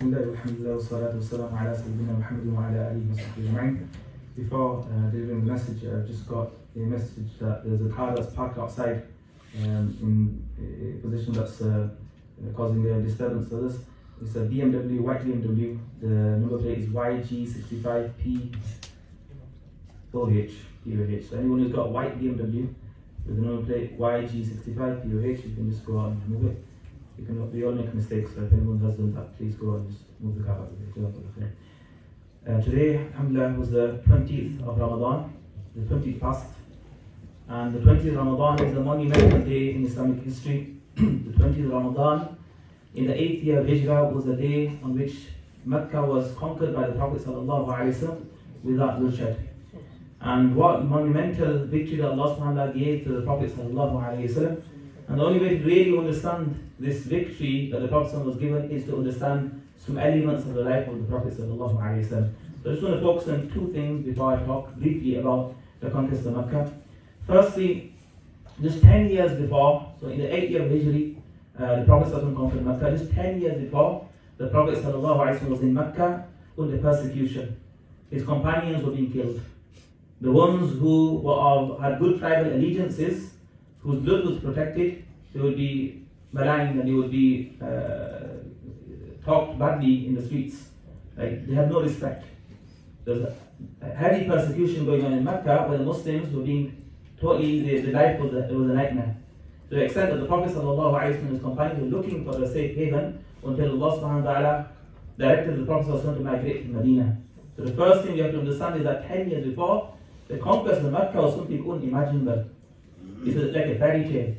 Bismillah, alhamdulillah, wa salatu wa salam ala sayyidina Muhammadin wa ala alihi wa sahbihi ajma'in. Before delivering the message, I've just got a message that there's a car that's parked outside in a position that's causing a disturbance to others. It's a BMW, white BMW. The number plate is YG65P POH. So anyone who's got a white BMW with the number plate YG65 POH, you can just go out and move it. We all make mistakes, so if anyone has done that, please go and just move the car out of it. Today, alhamdulillah, was the 20th of Ramadan, the 20th fast. And the 20th of Ramadan is a monumental day in Islamic history. The 20th of Ramadan, in the 8th year of Hijrah, was the day on which Mecca was conquered by the Prophet ﷺ without bloodshed. And what monumental victory that Allah subhanahu wa ta'ala gave to the Prophet ﷺ. And the only way to really understand this victory that the Prophet was given is to understand some elements of the life of the Prophet ﷺ. So I just want to focus on two things before I talk briefly about the conquest of Mecca. Firstly, just 10 years before, so in the 8th year of Hijri, the Prophet conquered Mecca. Just 10 years before, the Prophet ﷺ was in Mecca under persecution. His companions were being killed. The ones who had good tribal allegiances, whose blood was protected, they would be maligned and they would be talked badly in the streets. Like, they had no respect. There was a heavy persecution going on in Mecca where the Muslims were being totally, the life was a nightmare. To the extent that the Prophet ﷺ and his companions were looking for a safe haven until Allah subhanahu wa ta'ala directed the Prophet ﷺ to migrate to Medina. So the first thing you have to understand is that 10 years before, the conquest of Mecca was something unimaginable. It was like a fairy tale.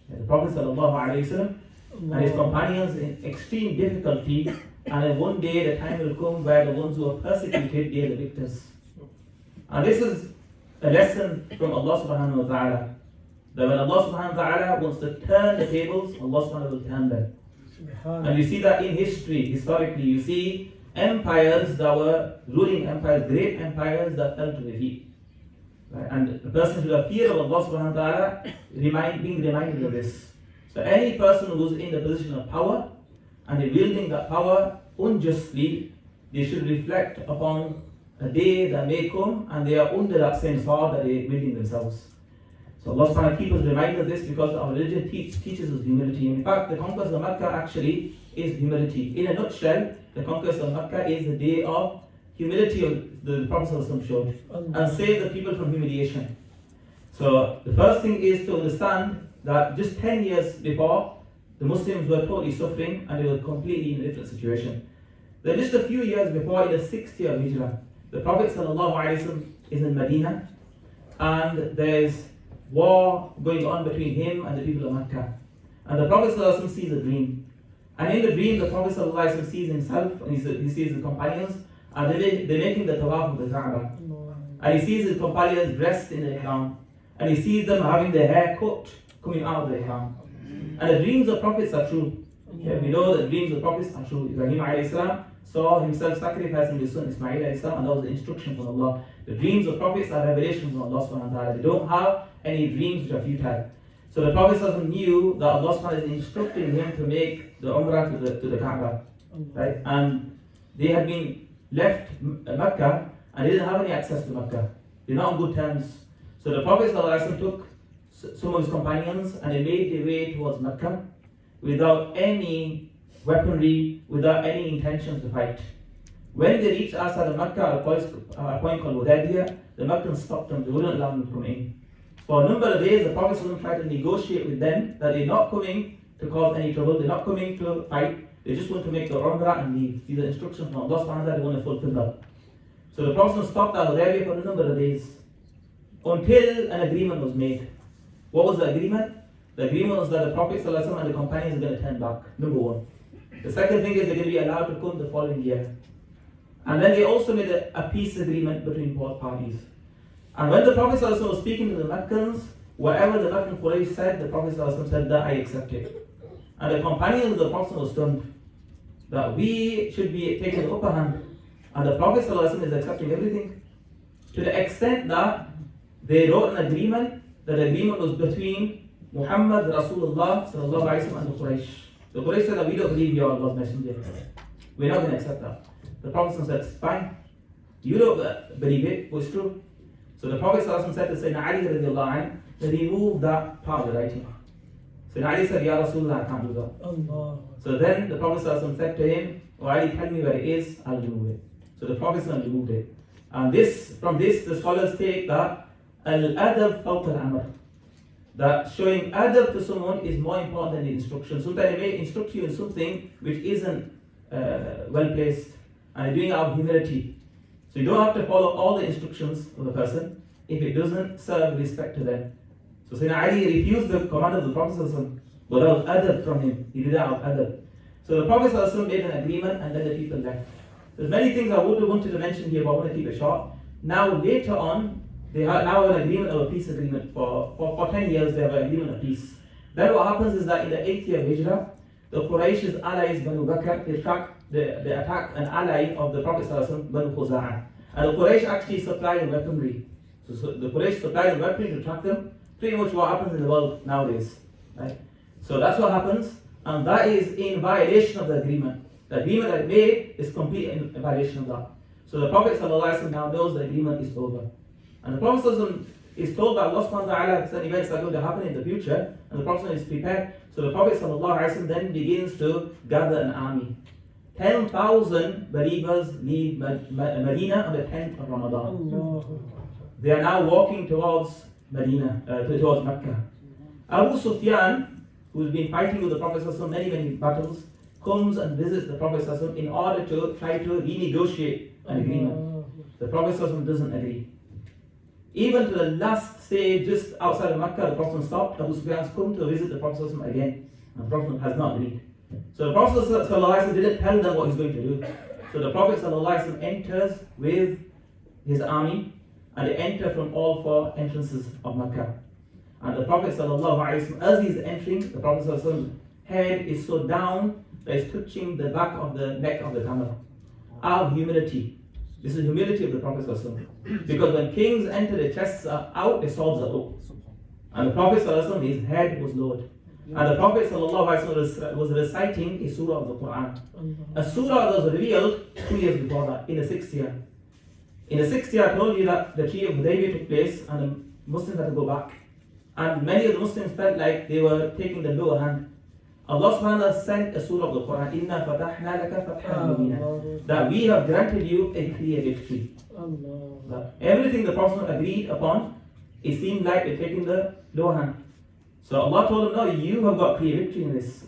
The Prophet ﷺ and his companions in extreme difficulty, and then one day the time will come where the ones who are persecuted, they are the victors. And this is a lesson from Allah subhanahu wa ta'ala. That when Allah subhanahu wa ta'ala wants to turn the tables, Allah subhanahu wa ta'ala will turn them. And you see that in history, historically, you see empires that were ruling empires, great empires that fell to defeat. Right? And the person who has fear of Allah subhanahu wa ta'ala being reminded of this. So any person who's in the position of power and is wielding that power unjustly, they should reflect upon a day that may come and they are under that same sword that they are wielding themselves. So Allah subhanahu wa ta'ala keeps us reminded of this because our religion teaches us humility. In fact, the conquest of Mecca actually is humility. In a nutshell, the conquest of Mecca is the day of humility of the Prophet showed and save the people from humiliation. So the first thing is to understand that just 10 years before, the Muslims were totally suffering and they were completely in a different situation. Then just a few years before, in the 6th year of Hijrah, the Prophet ﷺ is in Medina and there's war going on between him and the people of Mecca. And the Prophet ﷺ sees a dream. And in the dream, the Prophet ﷺ sees himself and he sees his companions, and they're making the tawaf of the Kaaba. And he sees his companions dressed in the ihram. And he sees them having their hair cut coming out of the ihram. And the dreams of prophets are true. Yeah, we know the dreams of prophets are true. Ibrahim alayhi salam saw himself sacrificing his son Ismail alayhi salam, and that was the instruction from Allah. The dreams of prophets are revelations from Allah subhanahu wa ta'ala. They don't have any dreams which are futile. So the Prophet knew that Allah subhanahu wa ta'ala is instructing him to make the umrah to the Kaaba. Right? And they had been left Mecca and they didn't have any access to Mecca. They're not on good terms. So the Prophet ﷺ took some of his companions and they made their way towards Mecca without any weaponry, without any intentions to fight. When they reached outside of Mecca at a point called Hudaybiyah, the Meccans stopped them. They wouldn't allow them to come in. For a number of days, the Prophet ﷺ tried to negotiate with them that they're not coming to cause any trouble, they're not coming to fight. They just want to make the umrah and leave. These are instructions from Allah subhanahu wa ta'ala, they want to fulfill that. So the Prophet stopped at Hudaybiyah for a number of days until an agreement was made. What was the agreement? The agreement was that the Prophet ﷺ and the companions are going to turn back, number one. The second thing is they're going to be allowed to come the following year. And then they also made a peace agreement between both parties. And when the Prophet ﷺ was speaking to the Meccans, whatever the Meccan Quraysh said, the Prophet ﷺ said that I accept it. And the companions of the Prophet were stunned that we should be taking the upper hand. And the Prophet ﷺ is accepting everything. To the extent that they wrote an agreement, that the agreement was between Muhammad Rasulullah sallallahu alaihi wasallam and the Quraysh. The Quraysh said that we don't believe you are Allah's messenger. we're not going to accept that. The Prophet said, fine, you don't believe it, but it's true. So the Prophet said to Sayyidina Ali radiallahu anhu, to remove that part of the writing. Sayyidina Ali said, Ya Rasulullah, I can't do that. Allah. So then the Prophet said to him, oh Ali, tell me where it is, I'll remove it. So the Prophet removed it. And from this, the scholars take that al-adab fawq al-amr. That showing adab to someone is more important than the instruction. Sometimes they may instruct you in something which isn't well placed, and doing it out of humility. So you don't have to follow all the instructions of the person if it doesn't serve respect to them. So Sayyidina Ali refused the command of the Prophet without adab from him. He did that out of adab. So the Prophet made an agreement, and then the people left. There's many things I would have wanted to mention here, but I want to keep it short. Now later on, they have now an agreement of a peace agreement. For 10 years they have an agreement of peace. Then what happens is that in the 8th year of Hijrah, the Quraysh's allies, Banu Bakr, they attack an ally of the Prophet Banu Khuza'ah. And the Quraysh actually supplied them weaponry. So the Quraysh supplied them weaponry to attack them. Pretty much what happens in the world nowadays. Right? So that's what happens, and that is in violation of the agreement. The agreement that made is completely in violation of that. So the Prophet ﷺ now knows the agreement is over. And the Prophet ﷺ is told that Allah subhanahu wa ta'ala certain events are going to happen in the future, and the Prophet is prepared. So the Prophet ﷺ then begins to gather an army. 10,000 believers leave Medina on the 10th of Ramadan. They are now walking towards Medina, towards Mecca. Abu Sufyan, who's been fighting with the Prophet many battles, comes and visits the Prophet in order to try to renegotiate an agreement. The Prophet doesn't agree. Even to the last stage, just outside of Mecca, the Prophet stopped. Abu Sufyan's come to visit the Prophet again, and the Prophet has not agreed. So the Prophet didn't tell them what he's going to do. So the Prophet enters with his army, and they enter from all 4 entrances of Mecca. And the Prophet as he's entering, the Prophet's head is so down that it's touching the back of the neck of the camel. Out of humility. This is humility of the Prophet. Because when kings enter, their chests are out, their swords are up. And the Prophet his head was lowered. And the Prophet was reciting a surah of the Quran. A surah that was revealed 2 years before that, in the 6th year. In the 6th year, I told you that the Treaty of Hudaybiyah took place and the Muslims had to go back. And many of the Muslims felt like they were taking the lower hand. Allah subhanahu wa ta'ala sent a surah of the Quran, Inna fatahna laka fathan mubina, that we have granted you a clear victory. That everything the Prophet agreed upon, it seemed like they're taking the lower hand. So Allah told him, no, you have got clear victory in this.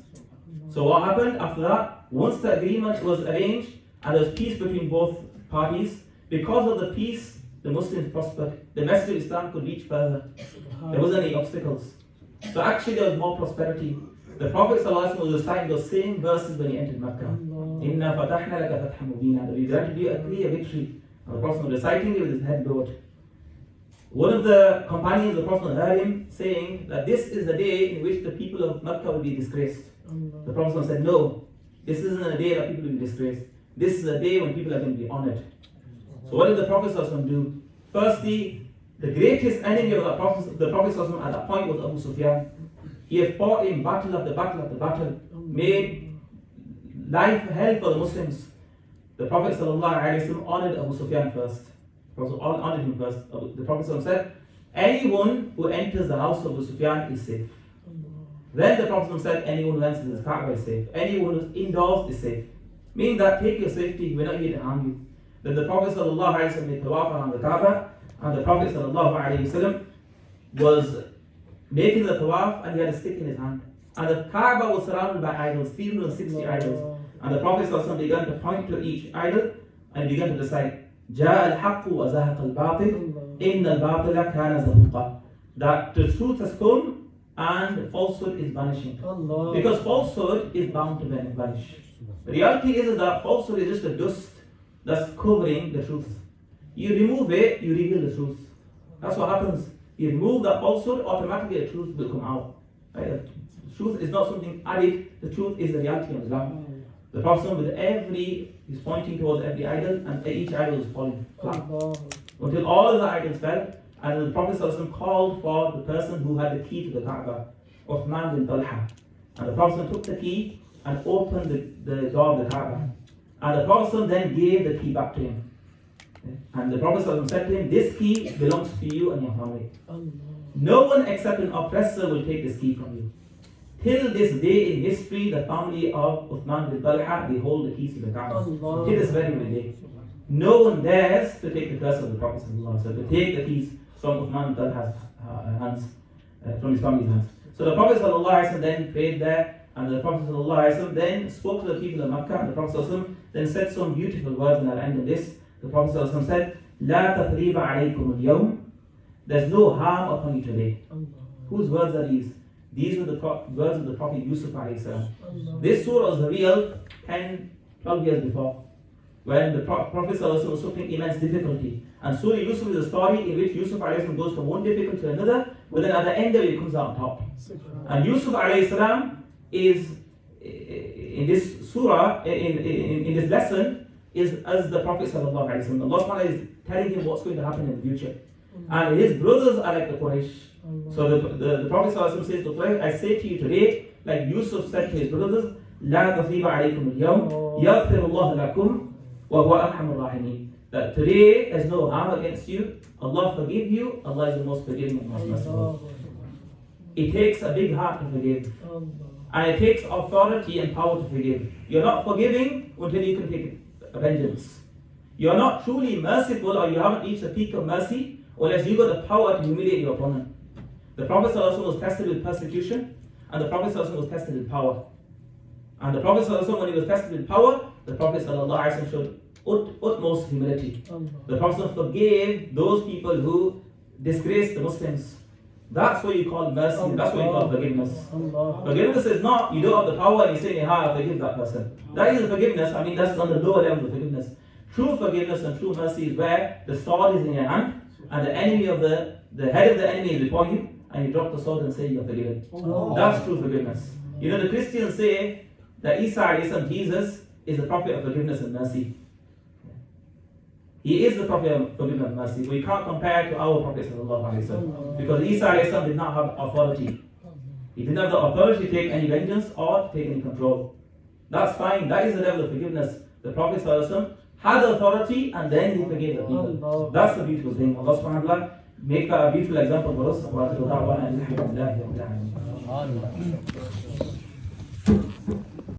So what happened after that? Once the agreement was arranged and there was peace between both parties, because of the peace, the Muslims prospered. The message of Islam could reach further. There wasn't any obstacles. So actually there was more prosperity. The Prophet ﷺ was reciting those same verses when he entered Mecca. Inna fatahna laka fathan mubina. That we granted you a clear victory. And the Prophet was reciting it with his head lowered. One of the companions of the Prophet heard him saying that this is the day in which the people of Mecca will be disgraced. The Prophet said, no, this isn't a day that people will be disgraced. This is a day when people are going to be honored. So what did the Prophet do? Firstly, the greatest enemy of the Prophet at that point was Abu Sufyan. He had fought in battle after battle after battle, made life hell for the Muslims. The Prophet honored Abu Sufyan first. The Prophet honored him first. The Prophet said, anyone who enters the house of Abu Sufyan is safe. Then the Prophet said, anyone who enters the Kaaba is safe. Anyone who's indoors is safe. Meaning that take your safety, we're not here to harm you. Then the Prophet made tawaf around the Kaaba, and the Prophet was making the tawaf, and he had a stick in his hand. And the Kaaba was surrounded by idols, 360 idols. And the Prophet began to point to each idol, and he began to recite, جاء الحق وزهق الباطل إن الباطل كان زهوقا. That the truth has come and falsehood is vanishing. Because falsehood is bound to vanish. The reality is that falsehood is just a dust that's covering the truth. You remove it, you reveal the truth. That's what happens. You remove that falsehood, automatically the truth will come out. Right? The truth is not something added, the truth is the reality of Islam. The Prophet he's pointing towards every idol, and each idol is falling flat. Until all of the idols fell, and the Prophet called for the person who had the key to the Kaaba, Uthman bin Talha. And the Prophet took the key and opened the door of the Kaaba. And the Prophet then gave the key back to him. And the Prophet said to him, this key belongs to you and your family. No one except an oppressor will take this key from you. Till this day in history, the family of Uthman bin Talha, they hold the keys to the Kaaba. Till this very day. No one dares to take the curse of the Prophet, so to take the keys from Uthman bin Talha's hands, from his family's hands. So the Prophet then prayed there, and the Prophet then spoke to the people of Mecca, and the Prophet then said some beautiful words, and I'll end on this. The Prophet said, لا تثريب عليكم اليوم. There's no harm upon you today. Whose words are these? These were the words of the Prophet Yusuf alayhi salam. This surah was revealed 10, 12 years before, when the Prophet was suffering immense difficulty. And Surah Yusuf is a story in which Yusuf alayhi salam goes from one difficulty to another, but then at the end of it, he comes out on top. And Yusuf alayhi salam is, in this surah, in this lesson, is as the Prophet sallallahu alayhi wasallam. Allah subhanahu is telling him what's going to happen in the future. And his brothers are like the Quraysh. So the Prophet ﷺ says to Quraysh, I say to you today, like Yusuf said to his brothers, لا تثريب عليكم اليوم يغفر الله لكم وهو أرحم الراحمين. That today there's no harm against you. Allah forgive you. Allah is the most forgiving and most merciful. It takes a big heart to forgive. And it takes authority and power to forgive. You're not forgiving until you can take vengeance. You're not truly merciful, or you haven't reached the peak of mercy unless you got the power to humiliate your opponent. The Prophet ﷺ was tested with persecution, and the Prophet ﷺ was tested with power. And the Prophet ﷺ, when he was tested with power, the Prophet ﷺ showed utmost humility. The Prophet forgave those people who disgraced the Muslims. That's what you call mercy, that's what you call forgiveness. Forgiveness is not, you don't have the power and you say in your heart, I forgive that person. That isn't forgiveness, that's on the lower level of forgiveness. True forgiveness and true mercy is where the sword is in your hand, and the enemy of the head of the enemy is before you, and you drop the sword and say you're forgiven. That's true forgiveness. You know, the Christians say that Isa, Jesus, is the prophet of forgiveness and mercy. He is the prophet of forgiveness and mercy. We can't compare to our Prophet because Isa did not have authority. He didn't have the authority to take any vengeance or to take any control. That's fine. That is the level of forgiveness. The Prophet had authority and then he forgave the people. That's the beautiful thing. Allah subhanahu wa ta'ala make that a beautiful example for us.